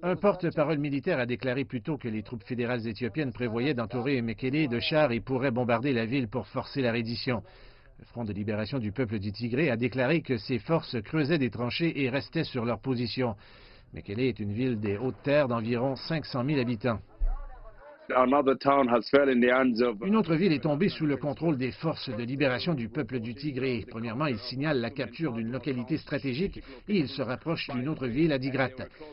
Un porte-parole militaire a déclaré plus tôt que les troupes fédérales éthiopiennes prévoyaient d'entourer Mekele de chars et pourraient bombarder la ville pour forcer la reddition. Le Front de libération du peuple du Tigré a déclaré que ses forces creusaient des tranchées et restaient sur leur position. Mekele est une ville des Hautes-Terres d'environ 500 000 habitants. Une autre ville est tombée sous le contrôle des forces de libération du peuple du Tigré. Premièrement, il signale la capture d'une localité stratégique et il se rapproche d'une autre ville, Adigrat.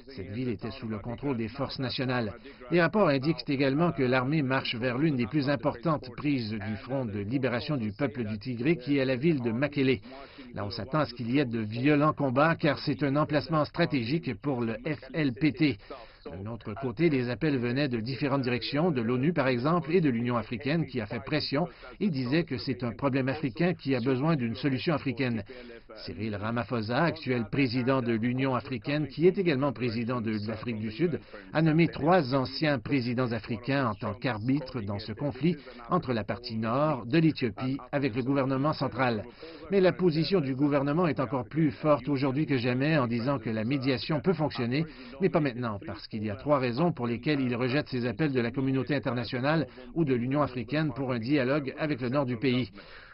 Cette ville était sous le contrôle des forces nationales. Les rapports indiquent également que l'armée marche vers l'une des plus importantes prises du Front de libération du peuple du Tigré, qui est la ville de Mekele. Là, on s'attend à ce qu'il y ait de violents combats, car c'est un emplacement stratégique pour le FLPT. D'un autre côté, les appels venaient de différentes directions, de l'ONU par exemple, et de l'Union africaine qui a fait pression et disait que c'est un problème africain qui a besoin d'une solution africaine. Cyril Ramaphosa, actuel président de l'Union africaine, qui est également président de l'Afrique du Sud, a nommé 3 anciens présidents africains en tant qu'arbitres dans ce conflit entre la partie nord de l'Éthiopie avec le gouvernement central. Mais la position du gouvernement est encore plus forte aujourd'hui que jamais en disant que la médiation peut fonctionner, mais pas maintenant, parce qu'il y a 3 raisons pour lesquelles il rejette ces appels de la communauté internationale ou de l'Union africaine pour un dialogue avec le nord du pays.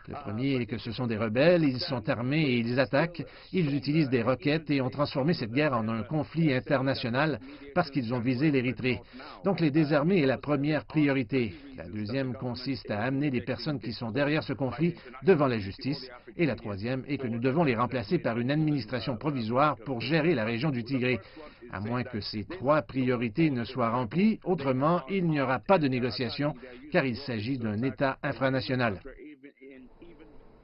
Le premier est que ce sont des rebelles, ils sont armés et ils attaquent, ils utilisent des roquettes et ont transformé cette guerre en un conflit international parce qu'ils ont visé l'Érythrée. Donc les désarmer est la première priorité. La deuxième consiste à amener les personnes qui sont derrière ce conflit devant la justice. Et la troisième est que nous devons les remplacer par une administration provisoire pour gérer la région du Tigré. À moins que ces 3 priorités ne soient remplies, autrement il n'y aura pas de négociation car il s'agit d'un État infranational.